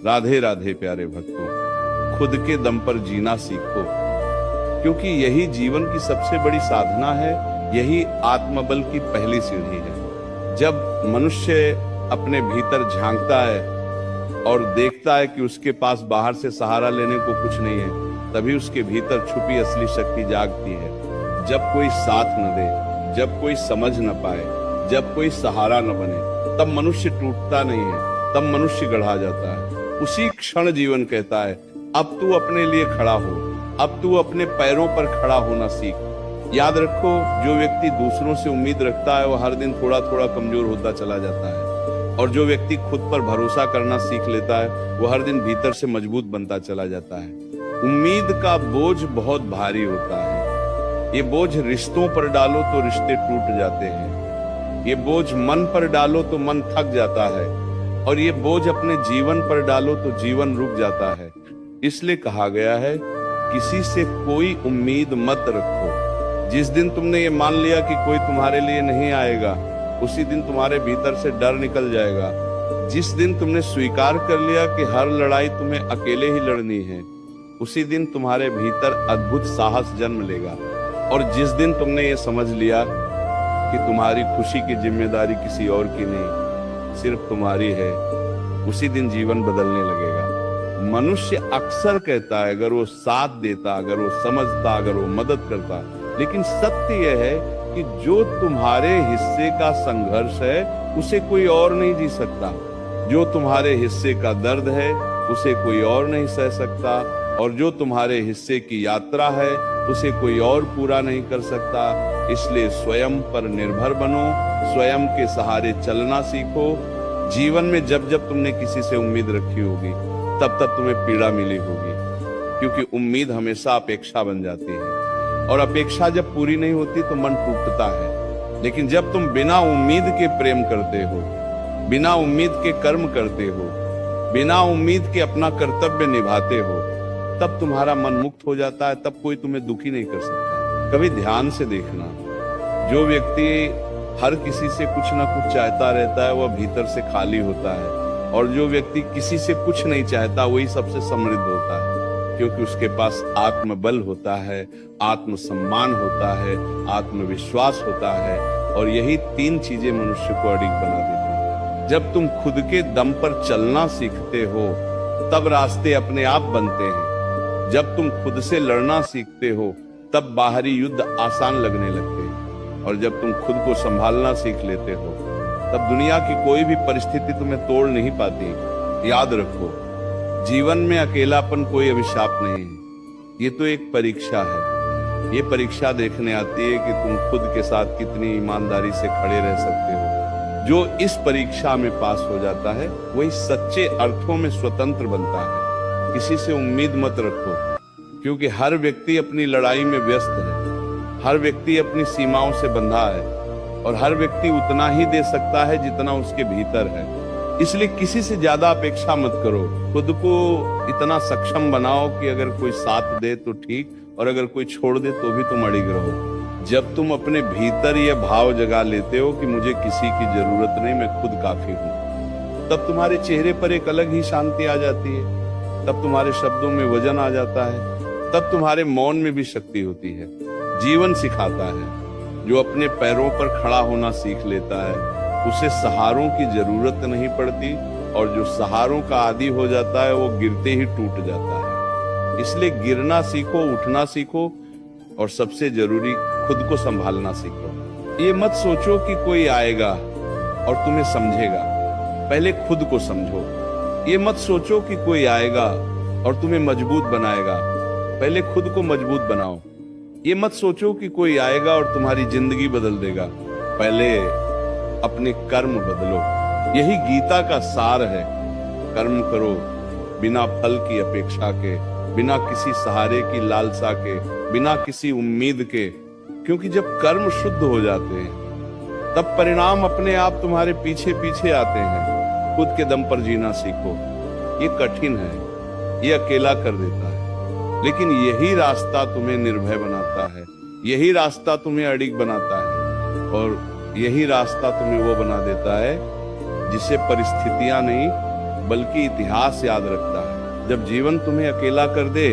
राधे राधे प्यारे भक्तों, खुद के दम पर जीना सीखो, क्योंकि यही जीवन की सबसे बड़ी साधना है, यही आत्मबल की पहली सीढ़ी है। जब मनुष्य अपने भीतर झांकता है और देखता है कि उसके पास बाहर से सहारा लेने को कुछ नहीं है, तभी उसके भीतर छुपी असली शक्ति जागती है। जब कोई साथ न दे, जब कोई समझ न पाए, जब कोई सहारा न बने, तब मनुष्य टूटता नहीं है, तब मनुष्य गढ़ा जाता है। उसी क्षण जीवन कहता है, अब तू अपने लिए खड़ा हो, अब तू अपने पैरों पर खड़ा होना सीख। याद रखो, जो व्यक्ति दूसरों से उम्मीद रखता है वो हर दिन थोड़ा थोड़ा कमजोर होता चला जाता है, और जो व्यक्ति खुद पर भरोसा करना सीख लेता है वो हर दिन भीतर से मजबूत बनता चला जाता है। उम्मीद का बोझ बहुत भारी होता है। ये बोझ रिश्तों पर डालो तो रिश्ते टूट जाते हैं, ये बोझ मन पर डालो तो मन थक जाता है, और ये बोझ अपने जीवन पर डालो तो जीवन रुक जाता है। इसलिए कहा गया है, किसी से कोई उम्मीद मत रखो। जिस दिन तुमने ये मान लिया कि कोई तुम्हारे लिए नहीं आएगा, उसी दिन तुम्हारे भीतर से डर निकल जाएगा। जिस दिन तुमने स्वीकार कर लिया कि हर लड़ाई तुम्हें अकेले ही लड़नी है, उसी दिन तुम्हारे भीतर अद्भुत साहस जन्म लेगा। और जिस दिन तुमने ये समझ लिया कि तुम्हारी खुशी की जिम्मेदारी किसी और की नहीं, सिर्फ तुम्हारी है, उसी दिन जीवन बदलने लगेगा। मनुष्य अक्सर कहता है, अगर वो साथ देता, अगर वो समझता, अगर वो मदद करता, लेकिन सत्य यह है कि जो तुम्हारे हिस्से का संघर्ष है उसे कोई और नहीं जी सकता, जो तुम्हारे हिस्से का दर्द है उसे कोई और नहीं सह सकता, और जो तुम्हारे हिस्से की यात्रा है उसे कोई और पूरा नहीं कर सकता। इसलिए स्वयं पर निर्भर बनो, स्वयं के सहारे चलना सीखो। जीवन में जब जब तुमने किसी से उम्मीद रखी होगी, तब तब तुम्हें पीड़ा मिली होगी, क्योंकि उम्मीद हमेशा अपेक्षा बन जाती है, और अपेक्षा जब पूरी नहीं होती तो मन टूटता है। लेकिन जब तुम बिना उम्मीद के प्रेम करते हो, बिना उम्मीद के कर्म करते हो, बिना उम्मीद के अपना कर्तव्य निभाते हो, तब तुम्हारा मन मुक्त हो जाता है, तब कोई तुम्हें दुखी नहीं कर सकता। कभी ध्यान से देखना, जो व्यक्ति हर किसी से कुछ ना कुछ चाहता रहता है वह भीतर से खाली होता है, और जो व्यक्ति किसी से कुछ नहीं चाहता वही सबसे समृद्ध होता है, क्योंकि उसके पास आत्मबल होता है, आत्मसम्मान होता है, आत्मविश्वास होता है, और यही तीन चीजें मनुष्य को अडिग बना देती हैं। जब तुम खुद के दम पर चलना सीखते हो, तब रास्ते अपने आप बनते हैं। जब तुम खुद से लड़ना सीखते हो, तब बाहरी युद्ध आसान लगने लगते हैं, और जब तुम खुद को संभालना सीख लेते हो, तब दुनिया की कोई भी परिस्थिति तुम्हें तोड़ नहीं पाती। याद रखो, जीवन में अकेलापन कोई अभिशाप नहीं है, ये तो एक परीक्षा है। ये परीक्षा देखने आती है कि तुम खुद के साथ कितनी ईमानदारी से खड़े रह सकते हो। जो इस परीक्षा में पास हो जाता है वही सच्चे अर्थों में स्वतंत्र बनता है। किसी से उम्मीद मत रखो, क्योंकि हर व्यक्ति अपनी लड़ाई में व्यस्त है, हर व्यक्ति अपनी सीमाओं से बंधा है, और हर व्यक्ति उतना ही दे सकता है जितना उसके भीतर है। इसलिए किसी से ज्यादा अपेक्षा मत करो। खुद को इतना सक्षम बनाओ कि अगर कोई साथ दे तो ठीक, और अगर कोई छोड़ दे तो भी तुम अड़िग रहो। जब तुम अपने भीतर यह भाव जगा लेते हो कि मुझे किसी की जरूरत नहीं, मैं खुद काफी हूँ, तब तुम्हारे चेहरे पर एक अलग ही शांति आ जाती है, तब तुम्हारे शब्दों में वजन आ जाता है, तब तुम्हारे मौन में भी शक्ति होती है। जीवन सिखाता है, जो अपने पैरों पर खड़ा होना सीख लेता है उसे सहारों की जरूरत नहीं पड़ती, और जो सहारों का आदी हो जाता है वो गिरते ही टूट जाता है। इसलिए गिरना सीखो, उठना सीखो, और सबसे जरूरी खुद को संभालना सीखो। ये मत सोचो कि कोई आएगा और तुम्हें समझेगा, पहले खुद को समझो। ये मत सोचो कि कोई आएगा और तुम्हें मजबूत बनाएगा, पहले खुद को मजबूत बनाओ। ये मत सोचो कि कोई आएगा और तुम्हारी जिंदगी बदल देगा, पहले अपने कर्म बदलो। यही गीता का सार है। कर्म करो बिना फल की अपेक्षा के, बिना किसी सहारे की लालसा के, बिना किसी उम्मीद के, क्योंकि जब कर्म शुद्ध हो जाते हैं तब परिणाम अपने आप तुम्हारे पीछे पीछे आते हैं। खुद के दम पर जीना सीखो। ये कठिन है, ये अकेला कर देता है, लेकिन यही रास्ता तुम्हें निर्भय बनाता है, यही रास्ता तुम्हें अडिग बनाता है, और यही रास्ता तुम्हें वो बना देता है जिसे परिस्थितियां नहीं बल्कि इतिहास याद रखता है। जब जीवन तुम्हें अकेला कर दे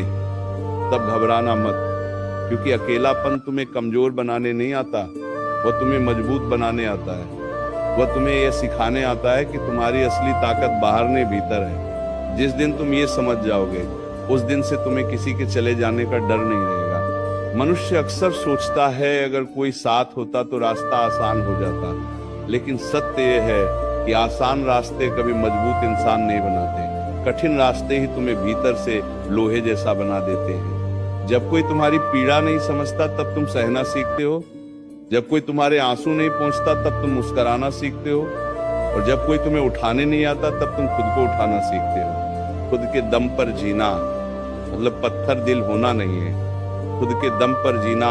तब घबराना मत, क्योंकि अकेलापन तुम्हें कमजोर बनाने नहीं आता, वह तुम्हें मजबूत बनाने आता है। वह तुम्हें यह सिखाने आता है कि तुम्हारी असली ताकत बाहर नहीं भीतर है। जिस दिन तुम ये समझ जाओगे उस दिन से तुम्हें किसी के चले जाने का डर नहीं रहेगा। मनुष्य अक्सर सोचता है अगर कोई साथ होता तो रास्ता आसान हो जाता, लेकिन सत्य यह है कि आसान रास्ते कभी मजबूत इंसान नहीं बनाते। कठिन रास्ते ही तुम्हें भीतर से लोहे जैसा बना देते हैं। जब कोई तुम्हारी पीड़ा नहीं समझता तब तुम सहना सीखते हो। जब कोई तुम्हारे आंसू नहीं पहुंचता तब तुम मुस्कुराना सीखते हो। और जब कोई तुम्हें उठाने नहीं आता तब तुम खुद को उठाना सीखते हो। खुद के दम पर जीना मतलब पत्थर दिल होना नहीं है। खुद के दम पर जीना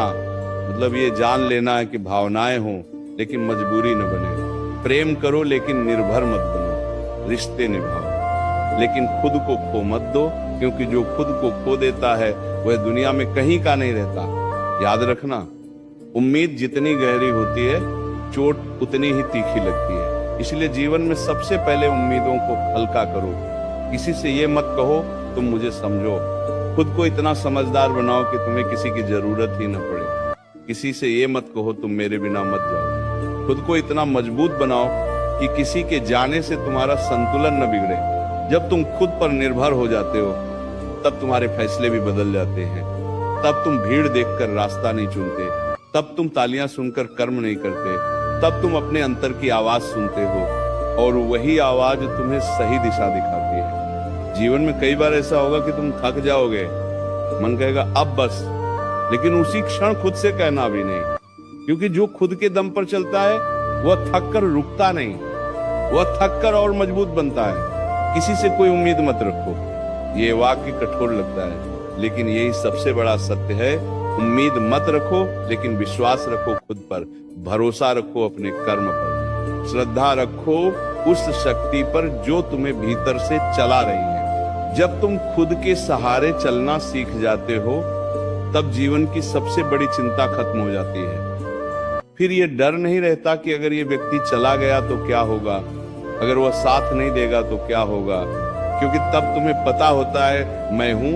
मतलब ये जान लेना है कि भावनाएं हों लेकिन मजबूरी न बने। प्रेम करो लेकिन निर्भर मत बनो। रिश्ते निभाओ लेकिन खुद को खो मत दो, क्योंकि जो खुद को खो देता है वह दुनिया में कहीं का नहीं रहता। याद रखना, उम्मीद जितनी गहरी होती है चोट उतनी ही तीखी लगती है। इसलिए जीवन में सबसे पहले उम्मीदों को हल्का करो। किसी से ये मत कहो तुम मुझे समझो। खुद को इतना समझदार बनाओ कि तुम्हें किसी की जरूरत ही न पड़े। किसी से ये मत कहो तुम मेरे बिना मत जाओ। खुद को इतना मजबूत बनाओ कि किसी के जाने से तुम्हारा संतुलन न बिगड़े। जब तुम खुद पर निर्भर हो जाते हो तब तुम्हारे फैसले भी बदल जाते हैं। तब तुम भीड़ देखकर रास्ता नहीं चुनते, तब तुम तालियां सुनकर कर्म नहीं करते, तब तुम अपने अंतर की आवाज सुनते हो और वही आवाज तुम्हें सही दिशा दिखाती है। जीवन में कई बार ऐसा होगा कि तुम थक जाओगे, मन कहेगा अब बस, लेकिन उसी क्षण खुद से कहना भी नहीं, क्योंकि जो खुद के दम पर चलता है वह थक कर रुकता नहीं, वह थक कर और मजबूत बनता है। किसी से कोई उम्मीद मत रखो। ये वाक्य कठोर लगता है लेकिन यही सबसे बड़ा सत्य है। उम्मीद मत रखो लेकिन विश्वास रखो खुद पर, भरोसा रखो अपने कर्म पर, श्रद्धा रखो उस शक्ति पर जो तुम्हें भीतर से चला रही है। जब तुम खुद के सहारे चलना सीख जाते हो तब जीवन की सबसे बड़ी चिंता खत्म हो जाती है। फिर ये डर नहीं रहता कि अगर ये व्यक्ति चला गया तो क्या होगा, अगर वह साथ नहीं देगा तो क्या होगा, क्योंकि तब तुम्हें पता होता है मैं हूं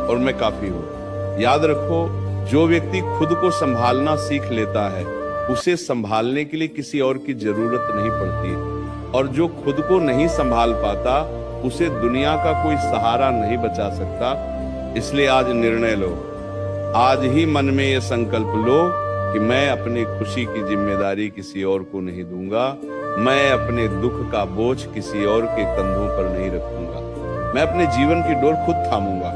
और मैं काफी हूं। याद रखो, जो व्यक्ति खुद को संभालना सीख लेता है उसे संभालने के लिए किसी और की जरूरत नहीं पड़ती, और जो खुद को नहीं संभाल पाता उसे दुनिया का कोई सहारा नहीं बचा सकता। इसलिए आज निर्णय लो, आज ही मन में ये संकल्प लो कि मैं अपनी खुशी की जिम्मेदारी किसी और को नहीं दूंगा, मैं अपने दुख का बोझ किसी और के कंधों पर नहीं रखूंगा, मैं अपने जीवन की डोर खुद थामूंगा।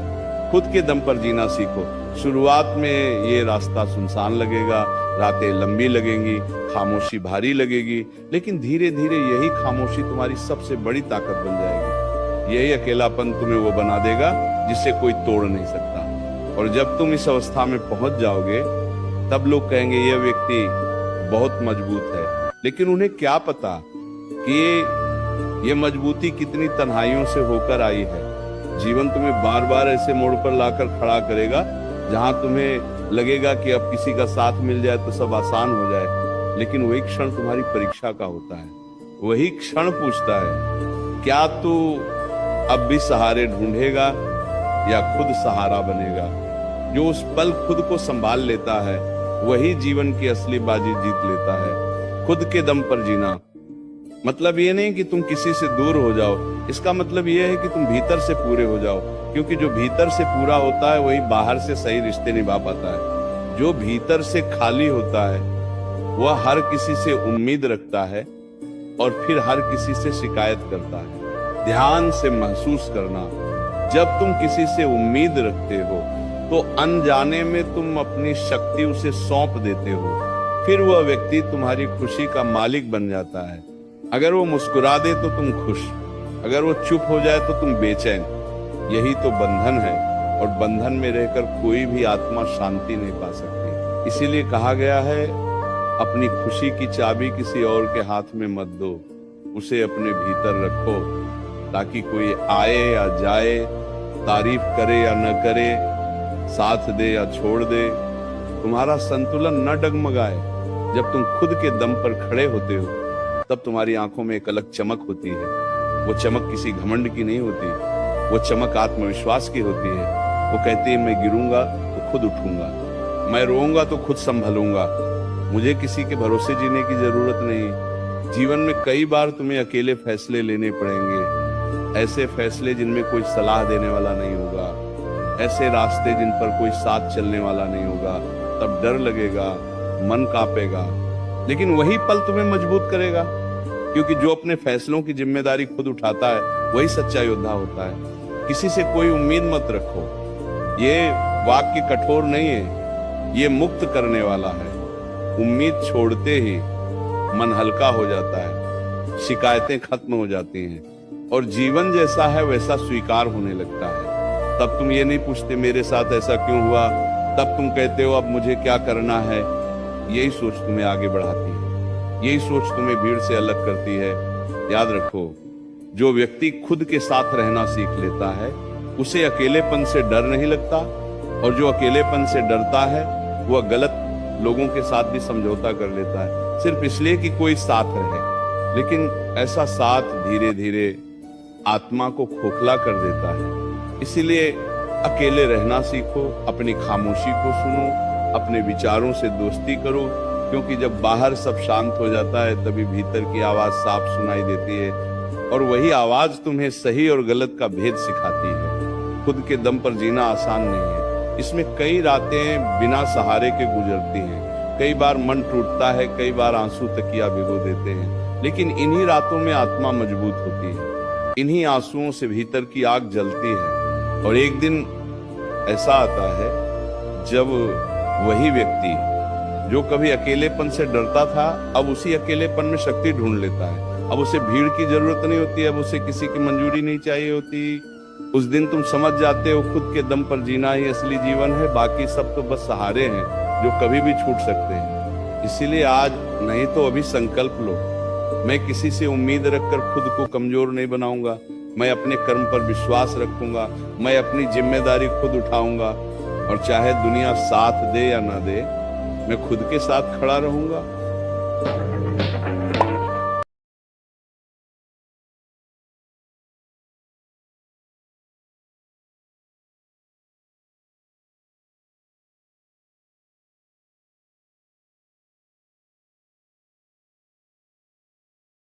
खुद के दम पर जीना सीखो। शुरुआत में ये रास्ता सुनसान लगेगा, रातें लंबी लगेंगी, खामोशी भारी लगेगी, लेकिन धीरे धीरे यही खामोशी तुम्हारी सबसे बड़ी ताकत बन जाएगी। यही अकेलापन तुम्हें वो बना देगा जिसे कोई तोड़ नहीं सकता। और जब तुम इस अवस्था में पहुंच जाओगे तब लोग कहेंगे यह व्यक्ति बहुत मजबूत है, लेकिन उन्हें क्या पता कि ये मजबूती कितनी तन्हाइयों से होकर आई है। जीवन तुम्हें बार बार ऐसे मोड़ पर लाकर खड़ा करेगा जहां तुम्हें लगेगा कि अब किसी का साथ मिल जाए तो सब आसान हो जाए, लेकिन वही क्षण तुम्हारी परीक्षा का होता है। वही क्षण पूछता है क्या तू अब भी सहारे ढूंढेगा या खुद सहारा बनेगा। जो उस पल खुद को संभाल लेता है वही जीवन की असली बाजी जीत लेता है। खुद के दम पर जीना मतलब ये नहीं कि तुम किसी से दूर हो जाओ, इसका मतलब ये है कि तुम भीतर से पूरे हो जाओ, क्योंकि जो भीतर से पूरा होता है वही बाहर से सही रिश्ते निभा पाता है। जो भीतर से खाली होता है वह हर किसी से उम्मीद रखता है और फिर हर किसी से शिकायत करता है। ध्यान से महसूस करना, जब तुम किसी से उम्मीद रखते हो तो अनजाने में तुम अपनी शक्ति उसे सौंप देते हो, फिर वह व्यक्ति तुम्हारी खुशी का मालिक बन जाता है। अगर वो मुस्कुरा दे तो तुम खुश, अगर वो चुप हो जाए तो तुम बेचैन। यही तो बंधन है, और बंधन में रहकर कोई भी आत्मा शांति नहीं पा सकती। इसीलिए कहा गया है अपनी खुशी की चाबी किसी और के हाथ में मत दो, उसे अपने भीतर रखो, ताकि कोई आए या जाए, तारीफ करे या न करे, साथ दे या छोड़ दे, तुम्हारा संतुलन न डगमगाए। जब तुम खुद के दम पर खड़े होते हो तब तुम्हारी आंखों में एक अलग चमक होती है। वो चमक किसी घमंड की नहीं होती, वो चमक आत्मविश्वास की होती है। वो कहती है, मैं गिरूंगा तो खुद उठूंगा, मैं रोऊंगा तो खुद संभलूंगा, मुझे किसी के भरोसे जीने की जरूरत नहीं। जीवन में कई बार तुम्हें अकेले फैसले लेने पड़ेंगे, ऐसे फैसले जिनमें कोई सलाह देने वाला नहीं होगा, ऐसे रास्ते जिन पर कोई साथ चलने वाला नहीं होगा। तब डर लगेगा, मन कांपेगा, लेकिन वही पल तुम्हें मजबूत करेगा, क्योंकि जो अपने फैसलों की जिम्मेदारी खुद उठाता है वही सच्चा योद्धा होता है। किसी से कोई उम्मीद मत रखो, ये वाक्य कठोर नहीं है, ये मुक्त करने वाला है। उम्मीद छोड़ते ही मन हल्का हो जाता है, शिकायतें खत्म हो जाती हैं और जीवन जैसा है वैसा स्वीकार होने लगता है। तब तुम ये नहीं पूछते मेरे साथ ऐसा क्यों हुआ, तब तुम कहते हो अब मुझे क्या करना है। यही सोच तुम्हें आगे बढ़ाती है, यही सोच तुम्हें भीड़ से अलग करती है। याद रखो, जो व्यक्ति खुद के साथ रहना सीख लेता है उसे अकेलेपन से डर नहीं लगता, और जो अकेलेपन से डरता है वह गलत लोगों के साथ भी समझौता कर लेता है, सिर्फ इसलिए कि कोई साथ रहे। लेकिन ऐसा साथ धीरे धीरे आत्मा को खोखला कर देता है। इसीलिए अकेले रहना सीखो, अपनी खामोशी को सुनो, अपने विचारों से दोस्ती करो, क्योंकि जब बाहर सब शांत हो जाता है तभी भीतर की आवाज साफ सुनाई देती है, और वही आवाज तुम्हें सही और गलत का भेद सिखाती है। खुद के दम पर जीना आसान नहीं है, इसमें कई रातें बिना सहारे के गुजरती हैं, कई बार मन टूटता है, कई बार आंसू तकिया भिगो देते हैं, लेकिन इन्हीं रातों में आत्मा मजबूत होती है, इन्हीं आंसुओं से भीतर की आग जलती है। और एक दिन ऐसा आता है जब वही व्यक्ति जो कभी अकेलेपन से डरता था अब उसी अकेलेपन में शक्ति ढूंढ लेता है। अब उसे भीड़ की जरूरत नहीं होती, अब उसे किसी की मंजूरी नहीं चाहिए होती। उस दिन तुम समझ जाते हो खुद के दम पर जीना ही असली जीवन है, बाकी सब तो बस सहारे हैं जो कभी भी छूट सकते हैं। इसीलिए आज नहीं तो अभी संकल्प लो, मैं किसी से उम्मीद रखकर खुद को कमजोर नहीं बनाऊंगा, मैं अपने कर्म पर विश्वास रखूंगा, मैं अपनी जिम्मेदारी खुद उठाऊंगा, और चाहे दुनिया साथ दे या ना दे, मैं खुद के साथ खड़ा रहूंगा।